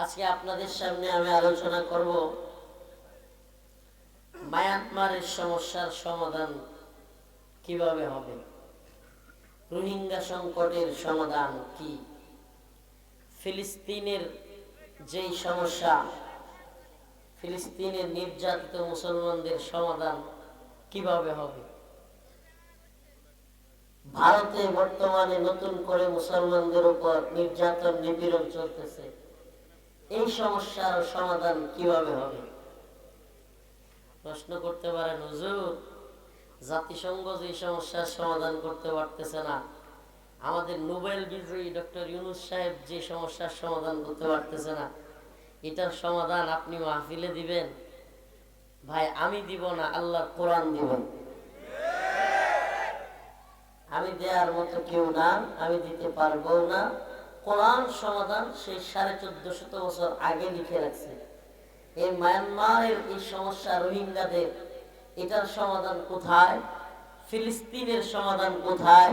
আজকে আপনাদের সামনে আমি আলোচনা করব মায়ানমারের সমস্যার সমাধান কিভাবে হবে, রোহিঙ্গা সংকটের সমাধান কি, ফিলিস্তিনের যেই সমস্যা, ফিলিস্তিনের নির্যাতিত মুসলমানদের সমাধান কিভাবে হবে। ভারতে বর্তমানে নতুন করে মুসলমানদের উপর নির্যাতন নিপীড়ন চলতেছে, এই সমস্যার সমাধান কিভাবে হবে। প্রশ্ন করতে পারেন, হুজুর জাতিসংঘ যে সমস্যার সমাধান করতে পারতেছে না, আমাদের নোবেল বিজয়ী ডক্টর ইউনূস সাহেব যে সমস্যার সমাধান করতে পারতেছে না, এটার সমাধান আপনি মাহফিলে দিবেন? ভাই আমি দিব না, আল্লাহর কোরআন দিবেন। আমি দেওয়ার মতো কেউ না, আমি দিতে পারবো না। কোরআন সমাধান সেই 1450 বছর আগে লিখে রাখছে। এই মায়ানমারের এই সমস্যা, রোহিঙ্গাদের, এটার সমাধান কোথায়? ফিলিস্তিনের সমাধান কোথায়?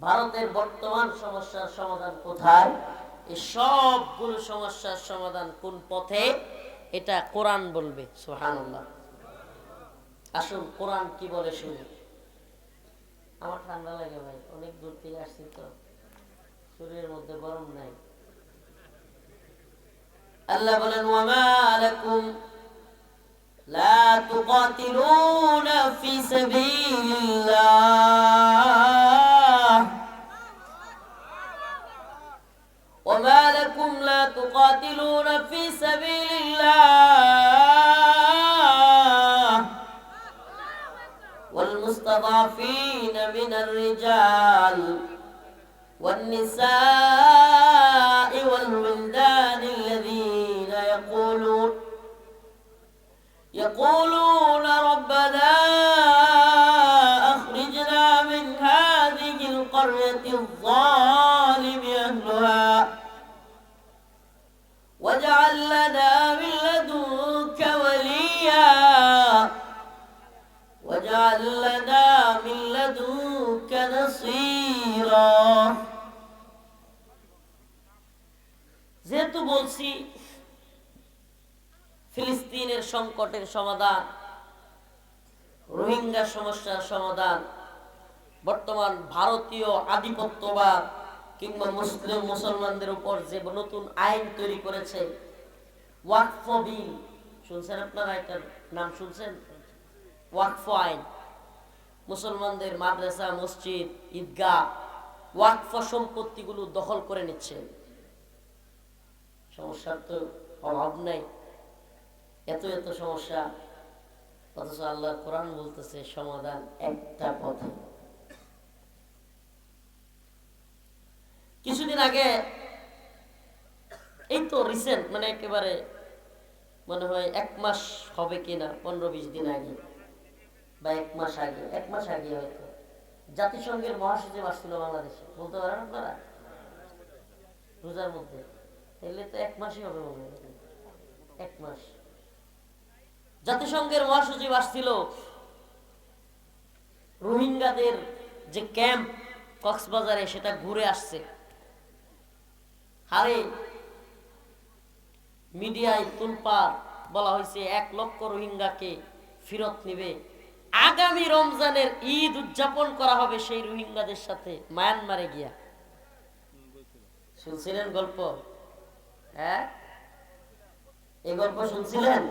ভারতের বর্তমান সমস্যার সমাধান কোথায়? এই সবগুলো সমস্যার সমাধান কোন পথে, এটা কোরআন বলবে। সুবহানাল্লাহ। আসুন কোরআন কি বলে শুনি। আমার ঠান্ডা লাগে ভাই, অনেক দূর থেকে আসছি তো, শরীরের মধ্যে গরম নাই। আল্লাহ বলেন, ওয়ামা লাকুম লা তুকাতিলুনা ফি সাবিলিল্লাহ ওয়ামা লাকুম লা তুকাতিলুনা ফি সাবিলিল্লাহ ওয়াল মুস্তাদাফিনা মিনার রিজাল والنساء والولدان الذين يقولون ربنا أخرجنا من هذه القرية الظالم أهلها واجعل لنا من لدنك وليا واجعل لنا من لدنك نصيرا। যেহেতু বলছি ফিলিস্তিনের সংকটের সমাধান, রোহিঙ্গা সমস্যার সমাধান, বর্তমান ভারতীয় আধিপত্যবাদ কিংবা মুসলিম মুসলমানদের উপর যে নতুন আইন তৈরি করেছে, ওয়াকফ বিল, শুনছেন আপনারা? এটার নাম শুনছেন? ওয়াকফ আইন। মুসলমানদের মাদ্রাসা, মসজিদ, ঈদগাহ, ওয়াকফ সম্পত্তিগুলো দখল করে নিচ্ছে। সমস্যার তো অভাব নাই, এত এত সমস্যা, অথচ আল্লাহ কোরআন বলতেছে সমাধান একটা পথে। কিছুদিন আগে, এই তো রিসেন্ট, মানে একেবারে মনে হয় 1 মাস হবে কিনা, 15-20 দিন আগে বা 1 মাস আগে, 1 মাস আগে হয়তো, জাতিসংঘের মহাসচিব আসছিল বাংলাদেশে। বলতে পারেন আপনারা? রোজার মধ্যে, তাহলে তো 1 মাসই হবে মনে হয়, 1 মাস। জাতিসংঘের মহাসচিব আসছিল, রোহিঙ্গাদের যে ক্যাম্প কক্সবাজারে, সেটা ঘুরে আসছে। হারে মিডিয়ায় তুলপাড়, বলা হয়েছে 1 লক্ষ রোহিঙ্গাকে ফেরত নিবে। আগামী রমজানের ঈদ উদযাপন করা হবে সেই রোহিঙ্গাদের সাথে মায়ানমারে গিয়া। শুনছিলেন গল্প? হ্যাঁ, এই গল্প শুনছিলেন?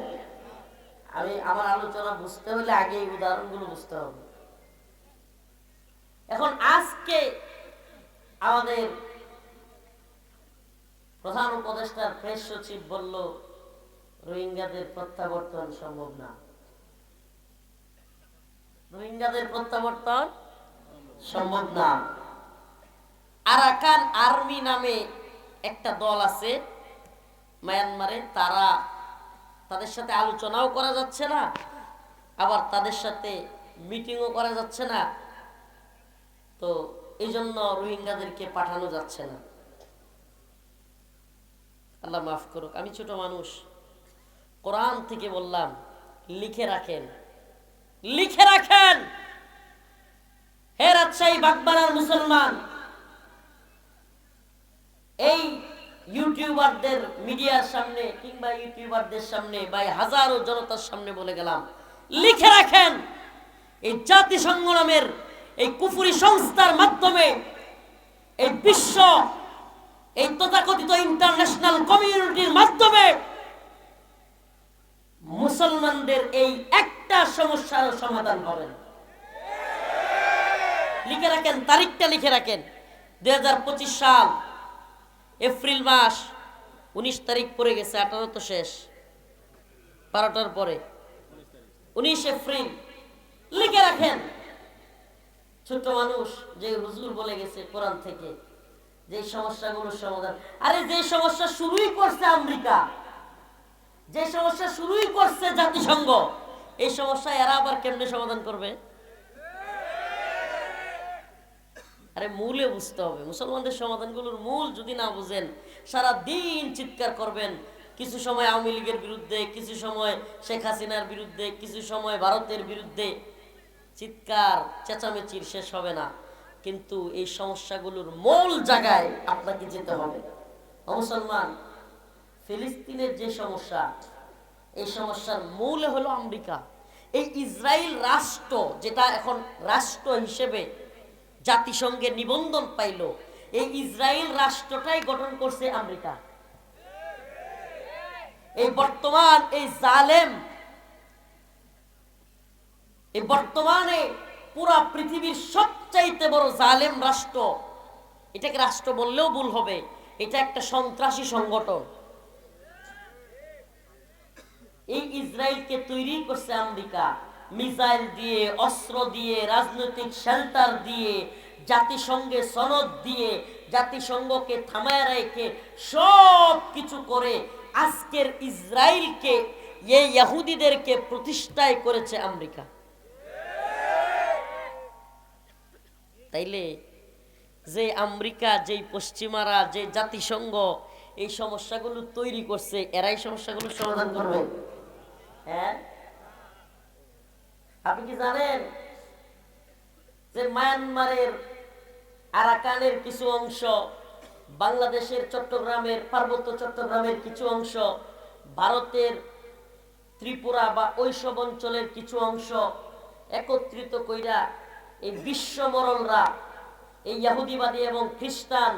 আমি আমার আলোচনা বুঝতে হলে আগে এই উদাহরণগুলো বুঝতে হবে। এখন আজকে আমাদের প্রধান উপদেষ্টার প্রেস সচিব বলল রোহিঙ্গাদের প্রত্যাবর্তন সম্ভব না। রোহিঙ্গাদের প্রত্যাবর্তন সম্ভব না। আরাকান আর্মি নামে একটা দল আছে মায়ানমারে, তাদের সাথে আলোচনাও করা যাচ্ছে না, আবার তাদের সাথে মিটিংও করা যাচ্ছে না, তো এই জন্য রোহিঙ্গাদেরকে পাঠানো যাচ্ছে না। আল্লাহ মাফ করুক, আমি ছোট মানুষ, কোরআন থেকে বললাম লিখে রাখেন, লিখে রাখেন। হে রাজশাহী বাগবাড়ার মুসলমান, এই ইউটিউবারদের মিডিয়ার সামনে কিংবা ইউটিউবারদের সামনে বা হাজারো জনতার সামনে বলে গেলাম, লিখে রাখেন এই জাতিসংঘ নামের এই কুফরি সংস্থার মাধ্যমে এই বিশ্ব, এই তথাকথিত ইন্টারন্যাশনাল কমিউনিটির মাধ্যমে মুসলমানদের এই একটা সমস্যার সমাধান হবে না। লিখে রাখেন, তারিখটা লিখে রাখেন, 2025 সাল এপ্রিল মাস 19 তারিখ পড়ে গেছে, 18 তো শেষ, 12টার পরে 19 এপ্রিল। লিখে রাখেন, ছোট মানুষ যে হুজুর বলে গেছে কোরআন থেকে যে সমস্যাগুলোর সমাধান, আরে যে সমস্যা শুরুই করছে আমেরিকা, যে সমস্যা শুরুই করছে জাতিসংঘ, এই সমস্যা এরা আবার কেমনে সমাধান করবে? আরে মূলে বুঝতে হবে। মুসলমানদের সমাধানগুলোর মূল যদি না বুঝেন, সারা দিন চিৎকার করবেন, কিছু সময় আওয়ামী লীগের বিরুদ্ধে, কিছু সময় শেখ হাসিনার বিরুদ্ধে, কিছু সময় ভারতের বিরুদ্ধে, চিৎকার চেঁচামেচির শেষ হবে না। কিন্তু এই সমস্যাগুলোর মূল জায়গায় আপনাকে যেতে হবে। মুসলমান, ফিলিস্তিনের যে সমস্যা, এই সমস্যার মূল হলো আমেরিকা। এই ইসরায়েল রাষ্ট্র, যেটা এখন রাষ্ট্র হিসেবে জাতিসংঘে নিবন্ধন পাইল, এই ইসরায়েল রাষ্ট্রটাই গঠন করছে আমেরিকা। এই বর্তমান এই জালেম, এই বর্তমানে পুরা পৃথিবীর সবচাইতে বড় জালেম রাষ্ট্র, এটাকে রাষ্ট্র বললেও ভুল হবে, এটা একটা সন্ত্রাসী সংগঠন। এই ইসরায়েলকে তৈরি করছে আমেরিকা, মিসাইল দিয়ে, অস্ত্র দিয়ে, রাজনৈতিক শেল্টার দিয়ে, জাতিসংঘে সনদ দিয়ে, জাতিসংঘকে থামায় রেখে সব কিছু করে আজকের ইসরায়েলকে, এই ইহুদিদেরকে প্রতিষ্ঠায় করেছে আমেরিকা। তাইলে যে আমেরিকা, যেই পশ্চিমারা, যে জাতিসংঘ এই সমস্যাগুলো তৈরি করছে, এরাই সমস্যাগুলো সমাধান করবে? হ্যাঁ, আপনি কি জানেন যে মায়ানমারের আরাকানের কিছু অংশ, বাংলাদেশের চট্টগ্রামের, পার্বত্য চট্টগ্রামের কিছু অংশ, ভারতের ত্রিপুরা বা ওইসব অঞ্চলের কিছু অংশ একত্রিত কইরা এই বিশ্বমরলরা, এই ইহুদিবাদী এবং খ্রিস্টান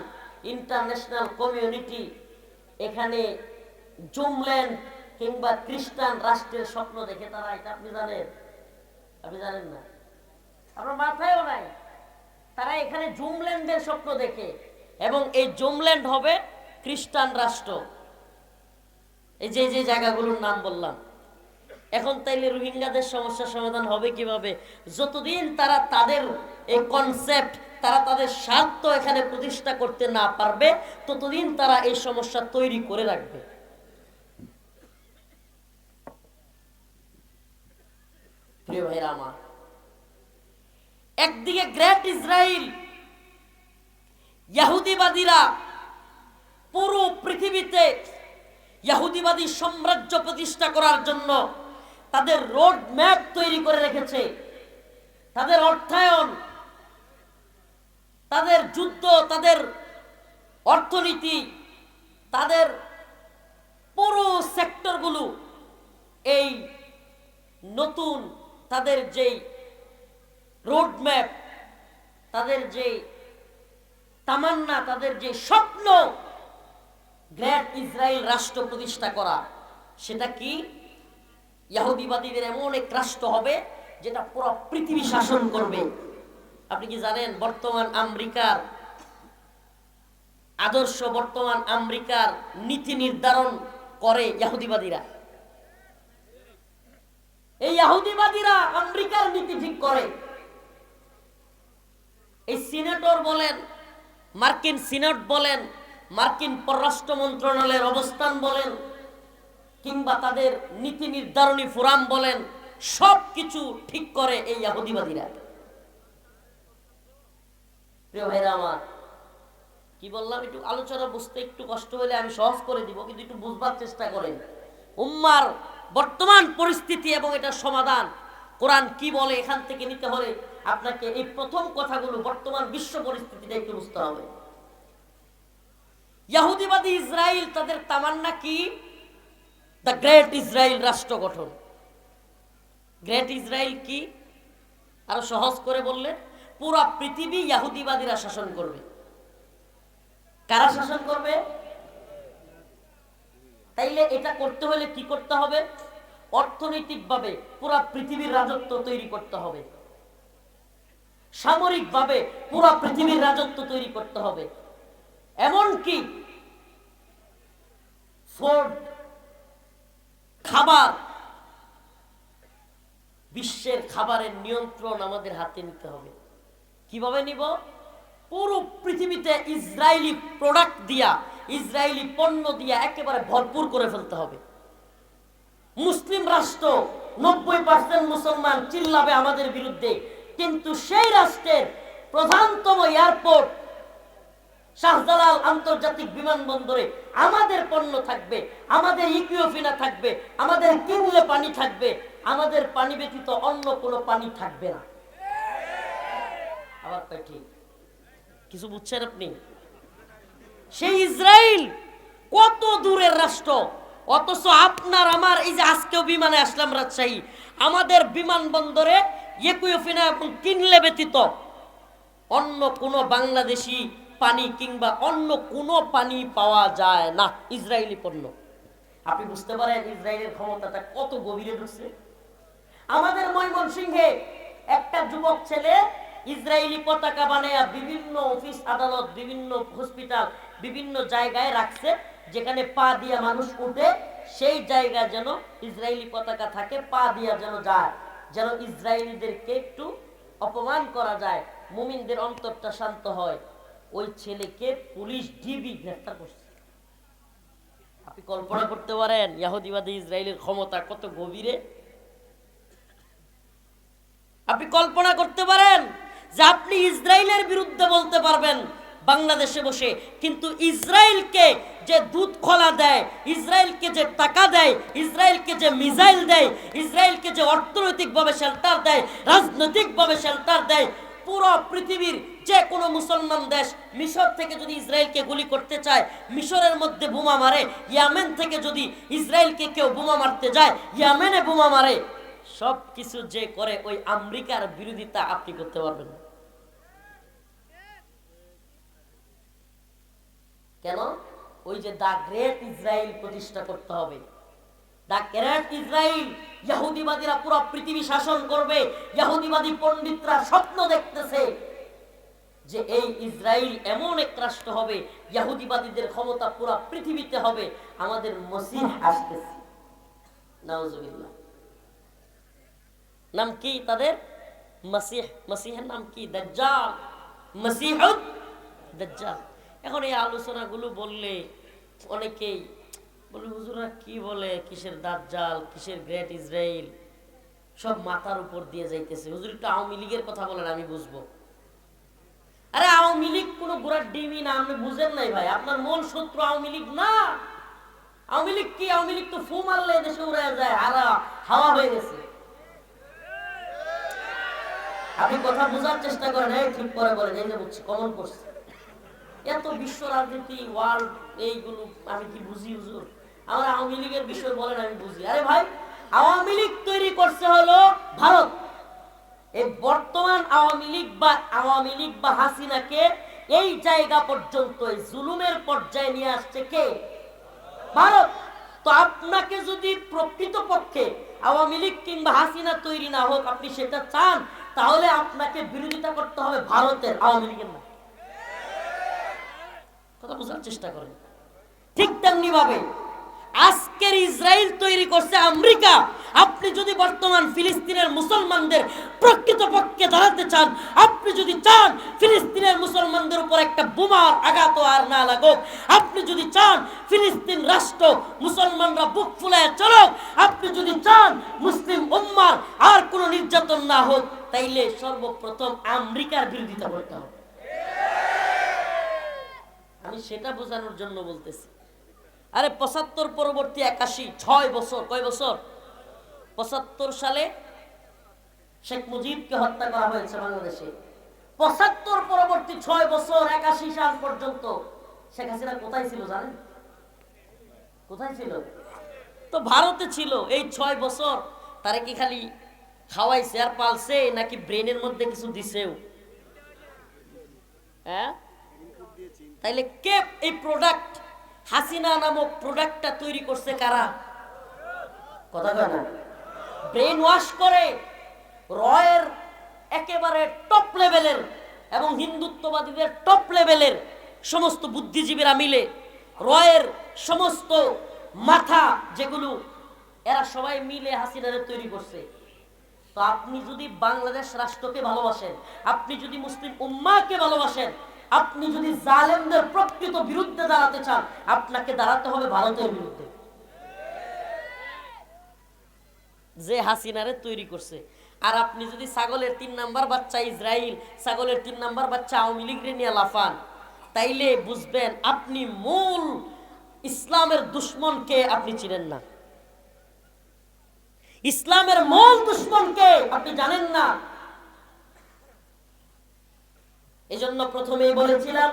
ইন্টারন্যাশনাল কমিউনিটি এখানে জুমল্যান্ড কিংবা খ্রিস্টান রাষ্ট্রের স্বপ্ন দেখে তারা, এটা আপনি জানেন? আপনি জানেন না, আপনার মাথায়ও নাই। তারা এখানে জুমল্যান্ডের স্বপ্ন দেখে, এবং এই জুমল্যান্ড হবে খ্রিস্টান রাষ্ট্র। এই যে যে জায়গাগুলোর নাম বললাম। এখন তাইলে রোহিঙ্গাদের সমস্যার সমাধান হবে কিভাবে? যতদিন তারা তাদের এই কনসেপ্ট, তারা তাদের স্বার্থ এখানে প্রতিষ্ঠা করতে না পারবে, ততদিন তারা এই সমস্যা তৈরি করে রাখবে। প্রিয় ভাইরা আমার, একদিকে গ্রেট ইসরায়েল, ইহুদিবাদীরা পুরো পৃথিবীতে ইহুদিবাদী সাম্রাজ্য প্রতিষ্ঠা করার জন্য তাদের রোড ম্যাপ তৈরি করে রেখেছে। তাদের অর্থায়ন, তাদের যুদ্ধ, তাদের অর্থনীতি, তাদের পুরো সেক্টরগুলো এই নতুন তাদের যেই রোড ম্যাপ, তাদের যে তামান্না, তাদের যে স্বপ্ন, গ্রেট ইসরায়েল রাষ্ট্র প্রতিষ্ঠা করা, সেটা কি? ইহুদিবাদীদের এমন এক রাষ্ট্র হবে যেটা পুরো পৃথিবী শাসন করবে। আপনি কি জানেন বর্তমান আমেরিকার আদর্শ, বর্তমান আমেরিকার নীতি নির্ধারণ করে ইহুদিবাদীরা? এই ইহুদিবাদীরা আমেরিকার নীতি ঠিক করে। এই সিনেটর বলেন, মার্কিন সিনেট বলেন, মার্কিন পররাষ্ট্র মন্ত্রণালয়ের অবস্থান বলেন, কিংবা তাদের নীতি নির্ধারণী ফোরাম বলেন, সব কিছু ঠিক করে এই ইহুদিবাদীরা। প্রিয় ভাইরা আমার, কি বললাম, একটু আলোচনা বুঝতে একটু কষ্ট হলে আমি সহজ করে দিব, কিন্তু একটু বুঝবার চেষ্টা করেন উম্মার বর্তমান পরিস্থিতি এবং এটার সমাধান কোরআন কি বলে। এখান থেকে নিতে হলে আপনাকে এই প্রথম কথাগুলো, বর্তমান বিশ্ব পরিস্থিতিটা একটু বুঝতে হবে। ইহুদিবাদী ইসরায়েল তাদের তামান্না কি? দ্য গ্রেট ইসরায়েল রাষ্ট্র গঠন। গ্রেট ইসরায়েল কি? আরো সহজ করে বললে, পুরো পৃথিবী ইহুদিবাদীরা শাসন করবে। কারা শাসন করবে? তাইলে এটা করতে হলে কি করতে হবে? অর্থনৈতিকভাবে পুরো পৃথিবীর রাজত্ব তৈরি করতে হবে, সামরিকভাবে পুরো পৃথিবীর রাজত্ব তৈরি করতে হবে, এমনকি ফুড, খাবার, বিশ্বের খাবারের নিয়ন্ত্রণ আমাদের হাতে নিতে হবে। কিভাবে নিব? পুরো পৃথিবীতে ইসরায়েলি প্রোডাক্ট দিয়া, ইসরায়েলি পণ্য দিয়া একেবারে ভরপুর করে ফেলতে হবে। মুসলিম রাষ্ট্র, 90% মুসলমান চিল্লাবে আমাদের বিরুদ্ধে, কিন্তু সেই রাষ্ট্রের প্রধানতম এয়ারপোর্ট শাহজালাল আন্তর্জাতিক বিমানবন্দরে আমাদের পণ্য থাকবে, আমাদের ইকুইফিনা থাকবে, আমাদের কিনলে পানি থাকবে, আমাদের পানি ব্যতীত অন্য কোনো পানি থাকবে না। আবার ঠিক কিছু বুঝছেন আপনি? সেই ইসরায়েল কত দূরের রাষ্ট্র, অথচ আপনার আমার এই যে আজকেও বিমানে আসলাম রাজশাহী, আমাদের বিমানবন্দরে ইকুইফিনা এবং কিনলে ব্যতীত অন্য কোনো বাংলাদেশি পানি কিংবা অন্য কোনো পানি পাওয়া যায় না, ইসরায়েলি পণ্য। আপনি বুঝতে পারেন ইসরায়েলের ক্ষমতাটা কত গভীরে ঢুকছে। আমাদের ময়মনসিংহে একটা যুবক ছেলে ইসরায়েলি পতাকা বানায়া বিভিন্ন অফিস আদালত, বিভিন্ন হসপিটাল, বিভিন্ন জায়গায় রাখছে, যেখানে পা দিয়া মানুষ উঠে সেই জায়গায় যেন ইসরায়েলি পতাকা থাকে, পা দিয়া যেন যায়, যেন ইসরায়েলিদেরকে একটু অপমান করা যায়, মুমিনদের অন্তরটা শান্ত হয়। ওই ছেলেকে পুলিশ ডিবি গ্রেফতার করছে। আপনি কল্পনা করতে পারেন ইহুদিবাদী ইসরায়েলের ক্ষমতা কত গভীরে? আপনি কল্পনা করতে পারেন যে আপনি ইসরায়েলের বিরুদ্ধে বলতে পারবেন বাংলাদেশে বসে, কিন্তু ইসরায়েলকে যে দুধ খোলা দেয়, ইসরায়েলকে যে টাকা দেয়, ইসরায়েলকে যে মিসাইল দেয়, ইসরায়েলকে যে অর্থনৈতিকভাবে শেল্টার দেয়, রাজনৈতিকভাবে শেল্টার দেয়, পুরো পৃথিবীর যে কোনো মুসলমান দেশ মিশর থেকে যদি ইসরায়েলকে গুলি করতে চায়, মিশরের মধ্যে বোমা মারে, ইয়েমেন থেকে যদি ইসরায়েলকে কেউ বোমা মারতে যায়, ইয়েমেনে বোমা মারে, সব কিছু যে করে ওই আমেরিকার বিরোধিতা আপনি করতে পারবেন না। কেন? ওই যে দা গ্রেট ইসরায়েল প্রতিষ্ঠা করতে হবে। দা গ্রেট ইসরায়েল, ইহুদিবাদীরা পুরো পৃথিবী শাসন করবে। ইহুদিবাদী পণ্ডিতরা স্বপ্ন দেখতেছে যে এই ইসরায়েল এমন এক রাষ্ট্র হবে, ইহুদিবাদীদের ক্ষমতা পুরো পৃথিবীতে হবে। আমাদের মসিহ আসতেছে, নাউজুবিল্লাহ। নাম কি তাদের? মসিহ। মসিহের নাম কি? দাজ্জাল, মসিহুদ দাজ্জাল। এখন এই আলোচনাগুলো বললে অনেকেই বলে, হুজুরা কি বলে, কিসের দাজ্জাল, কিসের গ্রেট ইসরায়েল, সব মাথার উপর দিয়ে যাইতেছে। হুজুর একটু আওয়ামী লীগের কথা বলেন, আমি বুঝবো। আরে আওয়ামী লীগ কোন গোড়ার ডিমই না, আপনি বুঝেন নাই ভাই। আপনার মূল শত্রু আওয়ামী লীগ না। আওয়ামী লীগ কি? আওয়ামী লীগ তো ফু মারলে দেশে উড়ে যায়, হাওয়া হয়ে গেছে। আপনি কথা বোঝার চেষ্টা করেন, এই ঠিক করে বলেন, এই যে বুঝছি, কমন করছে। এত বিশ্ব রাজনীতি, ওয়ার্ল্ড, এইগুলো আমি কি বুঝি হুজুর? আমার আওয়ামী লীগের বিষয় বলেন, আমি বুঝি। আরে ভাই, আওয়ামী লীগ তৈরি করছে হলো ভারত। এই বর্তমান আওয়ামী লীগ বা হাসিনাকে এই জায়গা পর্যন্ত, এই জুলুমের পর্যায়ে নিয়ে আসছে কে? ভারত। তো আপনাকে যদি প্রকৃতপক্ষে আওয়ামী লীগ কিংবা হাসিনা তৈরি না হোক, আপনি সেটা চান, তাহলে আপনাকে বিরোধিতা করতে হবে ভারতের, আওয়ামী লীগের না। কথা বোঝার চেষ্টা করেন। ঠিক তেমনি ভাবে আজকের ইসরায়েল তৈরি করছে আমেরিকা। আপনি যদি বর্তমান ফিলিস্তিনের মুসলমানদের প্রকৃতপক্ষে দাঁড়াতে চান, আপনি যদি চান ফিলিস্তিনের মুসলমানদের উপর একটা বোমার আঘাত আর না লাগুক, আপনি যদি চান ফিলিস্তিন রাষ্ট্র মুসলমানরা বুক ফুলায় চলুক, আপনি যদি চান মুসলিম উম্মার আর কোনো নির্যাতন না হোক, তাইলে সর্বপ্রথম আমেরিকার বিরোধিতা করতে হবে। আমি সেটা বোঝানোর জন্য বলতেছি। আরে ৭৫ পরবর্তী ৮১, ৬ বছর, কয় বছর? ৭৫ সালে শেখ মুজিবকে হত্যা করা হয়েছে বাংলাদেশে। ৭৫ পরবর্তী ৬ বছর, ৮১ সাল পর্যন্ত শেখ হাসিনা কোথায় ছিল জানেন? কোথায় ছিল? তো ভারতে ছিল। এই 6 বছর তারে কি খালি খাওয়াইছে আর পালছে, নাকি ব্রেনের মধ্যে কিছু দিছেও? হ্যাঁ, তাইলে কে এই প্রোডাক্ট হাসিনা নামক প্রোডাক্টটা তৈরি করছে? কারা? কথা কয় না? ব্রেন ওয়াশ করে রয়ের একেবারে টপ লেভেলের এবং হিন্দুত্ববাদীদের টপ লেভেলের সমস্ত বুদ্ধিজীবীরা মিলে রয়ের সমস্ত মাথা যেগুলো, এরা সবাই মিলে হাসিনারে তৈরি করছে। তো আপনি যদি বাংলাদেশ রাষ্ট্রকে ভালোবাসেন, আপনি যদি মুসলিম উম্মাহকে ভালোবাসেন, আপনি যদি জালেমদের প্রকৃত বিরুদ্ধে দাঁড়াতে চান, আপনাকে দাঁড়াতে হবে ভারতের বিরুদ্ধে, যে হাসিনারে তৈরি করছে। আর আপনি যদি ছাগলের 3 নাম্বার বাচ্চা ইসরায়েল, ছাগলের 3 নাম্বার বাচ্চা আওয়ামী লীগরে নিয়ে লাফান, তাইলে বুঝবেন আপনি মূল ইসলামের দুশ্মনকে আপনি চিনেন না। ইসলামের মূল দুশ্মনকে আপনি জানেন না। এজন্য প্রথমেই বলেছিলাম